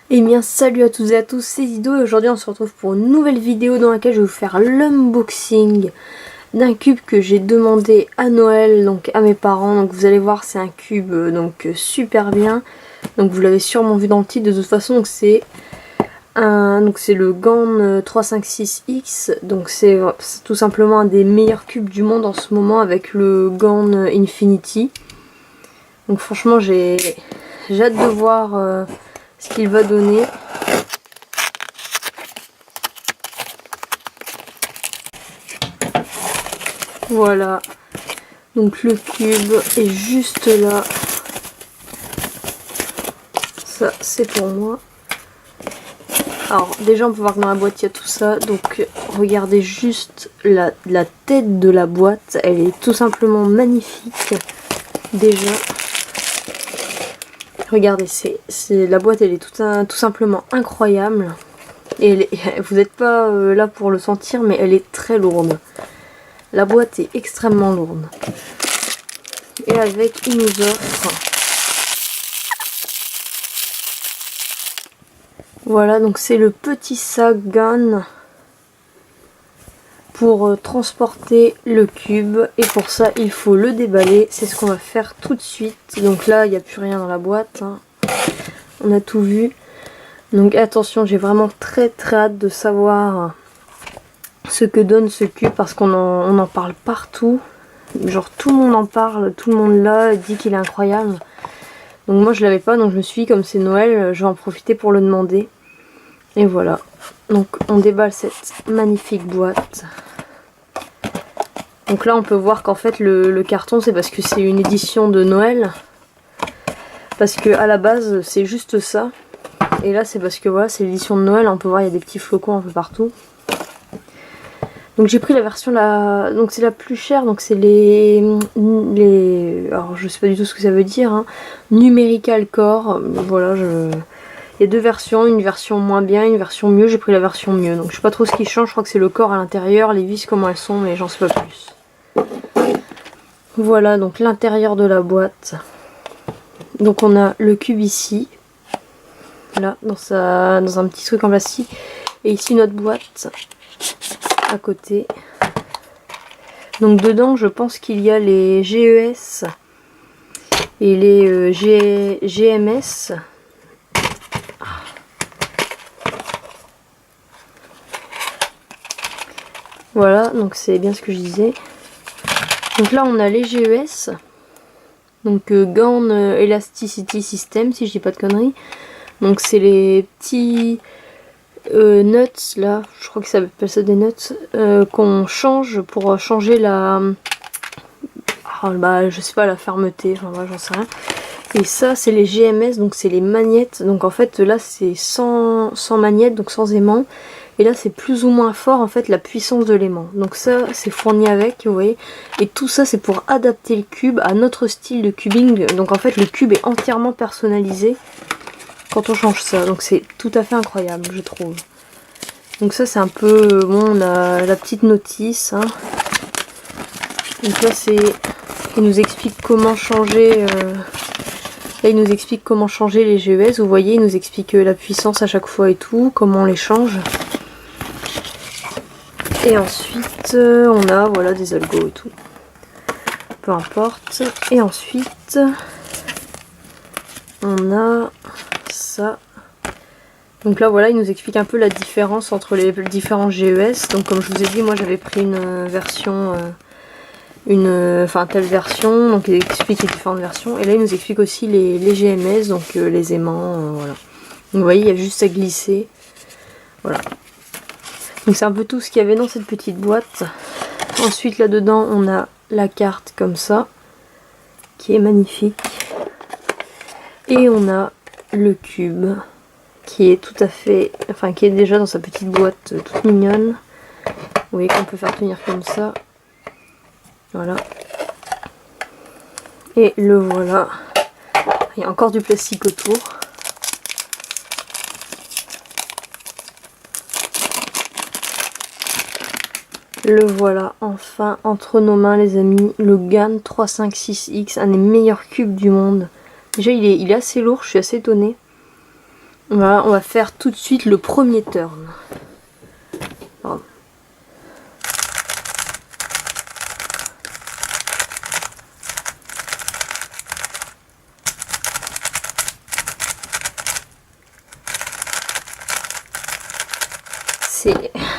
Et bien salut à toutes et à tous, c'est Zido et aujourd'hui on se retrouve pour une nouvelle vidéo dans laquelle je vais vous faire l'unboxing d'un cube que j'ai demandé à Noël, donc à mes parents. Donc vous allez voir, c'est un cube super bien. Donc vous l'avez sûrement vu dans le titre de toute façon. Donc c'est le GAN 356X. Donc c'est tout simplement un des meilleurs cubes du monde en ce moment avec le GAN Infinity. Donc franchement j'ai hâte de voir ce qu'il va donner. Voilà, donc le cube est juste là. Ça c'est pour moi. Alors déjà on peut voir que dans la boîte il y a tout ça. Donc regardez juste la tête de la boîte. Elle est tout simplement magnifique. Déjà regardez, la boîte elle est tout simplement incroyable. Et vous n'êtes pas là pour le sentir, mais elle est très lourde. La boîte est extrêmement lourde. Et avec, il nous offre... Voilà, donc c'est le petit sac GAN pour transporter le cube. Et pour ça, il faut le déballer. C'est ce qu'on va faire tout de suite. Donc là, il n'y a plus rien dans la boîte. Hein. On a tout vu. Donc attention, j'ai vraiment très hâte de savoir ce que donne ce cube. Parce qu'on en parle partout. Genre tout le monde en parle, tout le monde là dit qu'il est incroyable. Donc moi je l'avais pas, donc je me suis dit comme c'est Noël, je vais en profiter pour le demander. Et voilà. Donc on déballe cette magnifique boîte. Donc là on peut voir qu'en fait le carton c'est parce que c'est une édition de Noël. Parce que à la base c'est juste ça. Et là c'est parce que voilà, c'est l'édition de Noël, on peut voir il y a des petits flocons un peu partout. Donc j'ai pris la version donc c'est la plus chère, donc c'est les alors je sais pas du tout ce que ça veut dire, hein. Numerical Core, voilà, il y a deux versions, une version moins bien, une version mieux, j'ai pris la version mieux. Donc je sais pas trop ce qui change, je crois que c'est le corps à l'intérieur, les vis comment elles sont, mais j'en sais pas plus. Voilà donc l'intérieur de la boîte. Donc on a le cube ici, là, dans un petit truc en plastique. Et ici notre boîte à côté. Donc dedans je pense qu'il y a les GES et les GMS. Voilà, donc c'est bien ce que je disais. Donc là on a les GES. Donc GAN Elasticity System, si je dis pas de conneries. Donc c'est les petits nuts là, je crois que ça s'appelle ça des nuts, qu'on change pour changer la... je sais pas, la fermeté, enfin moi j'en sais rien. Et ça c'est les GMS, donc c'est les magnettes. Donc en fait là c'est sans magnette, donc sans aimant. Et là c'est plus ou moins fort en fait la puissance de l'aimant. Donc ça c'est fourni avec, vous voyez. Et tout ça c'est pour adapter le cube à notre style de cubing. Donc en fait le cube est entièrement personnalisé quand on change ça. Donc c'est tout à fait incroyable je trouve. Donc ça c'est un peu... Bon, on a la petite notice. Hein. Donc là c'est... Il nous explique comment changer... Là il nous explique comment changer les GES. Vous voyez, il nous explique la puissance à chaque fois et tout. Comment on les change. Et ensuite on a voilà des algos et tout. Peu importe. Et ensuite on a ça. Donc là voilà, il nous explique un peu la différence entre les différents GES. Donc comme je vous ai dit, moi j'avais pris une version, telle version. Donc il explique les différentes versions. Et là il nous explique aussi les GMS, donc les aimants, voilà. Donc vous voyez, il y a juste à glisser. Voilà. Donc c'est un peu tout ce qu'il y avait dans cette petite boîte. Ensuite là dedans on a la carte comme ça, qui est magnifique. Et on a le cube. Qui est tout à fait, qui est déjà dans sa petite boîte toute mignonne. Vous voyez qu'on peut faire tenir comme ça. Voilà. Et le voilà. Il y a encore du plastique autour. Le voilà enfin entre nos mains les amis. Le GAN 356X, un des meilleurs cubes du monde. Déjà il est assez lourd, je suis assez étonnée. Voilà, on va faire tout de suite le premier turn. Pardon.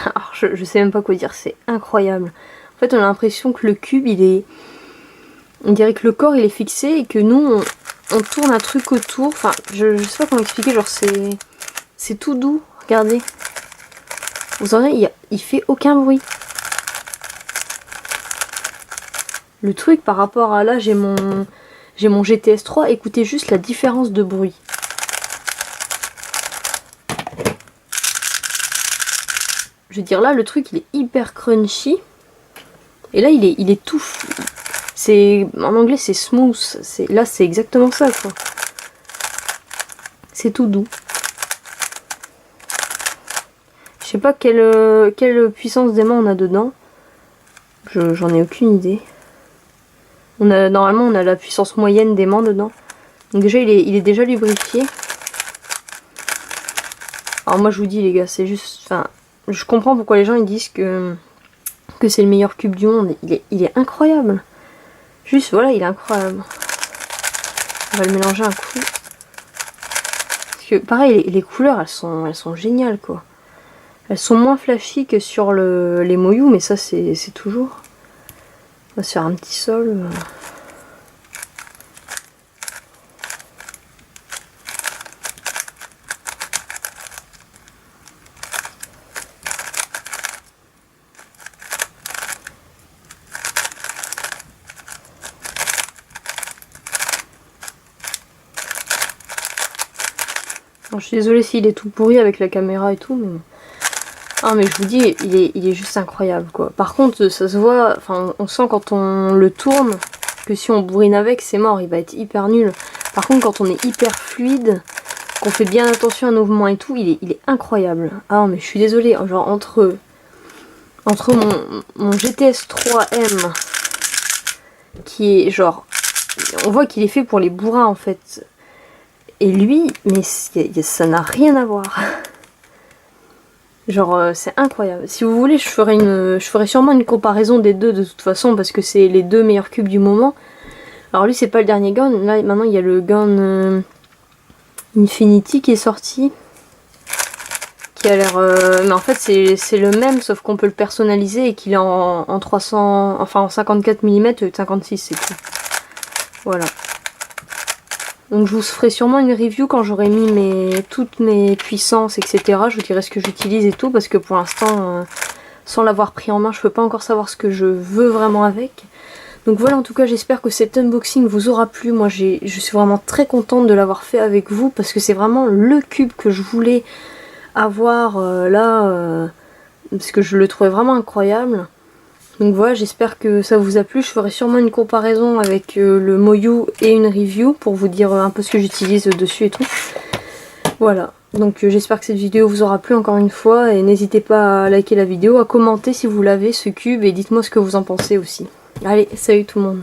Alors, je sais même pas quoi dire, c'est incroyable. En fait, on a l'impression que le cube, on dirait que le corps, il est fixé et que nous, on tourne un truc autour. Enfin, je sais pas comment expliquer, genre c'est tout doux, regardez. Vous entendez, il fait aucun bruit. Le truc par rapport à là, j'ai mon GTS 3, écoutez juste la différence de bruit. Je veux dire, là, le truc, il est hyper crunchy. Et là, il est tout... En anglais, c'est smooth. Là, c'est exactement ça, quoi. C'est tout doux. Je sais pas quelle puissance d'aimant on a dedans. J'en ai aucune idée. Normalement, on a la puissance moyenne d'aimant dedans. Donc déjà, il est déjà lubrifié. Alors moi, je vous dis, les gars, c'est juste... Enfin, je comprends pourquoi les gens ils disent que c'est le meilleur cube du monde. Il est incroyable. Juste, voilà, il est incroyable. On va le mélanger un coup. Parce que, pareil, les couleurs, elles sont géniales, quoi. Elles sont moins flashy que sur les Moyou, mais ça, c'est toujours. On va se faire un petit sol. Alors, je suis désolée s'il est tout pourri avec la caméra et tout, mais... Ah mais je vous dis, il est juste incroyable, quoi. Par contre, ça se voit, enfin on sent quand on le tourne, que si on bourrine avec, c'est mort, il va être hyper nul. Par contre, quand on est hyper fluide, qu'on fait bien attention à nos mouvements et tout, il est incroyable. Ah non mais je suis désolée, genre entre mon GTS 3M, qui est genre... On voit qu'il est fait pour les bourrins en fait. Et lui, mais ça n'a rien à voir. Genre, c'est incroyable. Si vous voulez, je ferai sûrement une comparaison des deux de toute façon, parce que c'est les deux meilleurs cubes du moment. Alors lui, c'est pas le dernier gun. Là, maintenant, il y a le gun Infinity qui est sorti. Qui a l'air... mais en fait, c'est le même, sauf qu'on peut le personnaliser et qu'il est en 300... Enfin, en 54 mm, 56, c'est tout. Voilà. Donc je vous ferai sûrement une review quand j'aurai mis toutes mes puissances, etc. Je vous dirai ce que j'utilise et tout, parce que pour l'instant, sans l'avoir pris en main, je peux pas encore savoir ce que je veux vraiment avec. Donc voilà, en tout cas, j'espère que cet unboxing vous aura plu. Moi, je suis vraiment très contente de l'avoir fait avec vous, parce que c'est vraiment le cube que je voulais avoir là, parce que je le trouvais vraiment incroyable. Donc voilà, j'espère que ça vous a plu. Je ferai sûrement une comparaison avec le Moyou et une review pour vous dire un peu ce que j'utilise dessus et tout. Voilà, donc j'espère que cette vidéo vous aura plu encore une fois. Et n'hésitez pas à liker la vidéo, à commenter si vous l'avez ce cube et dites-moi ce que vous en pensez aussi. Allez, salut tout le monde.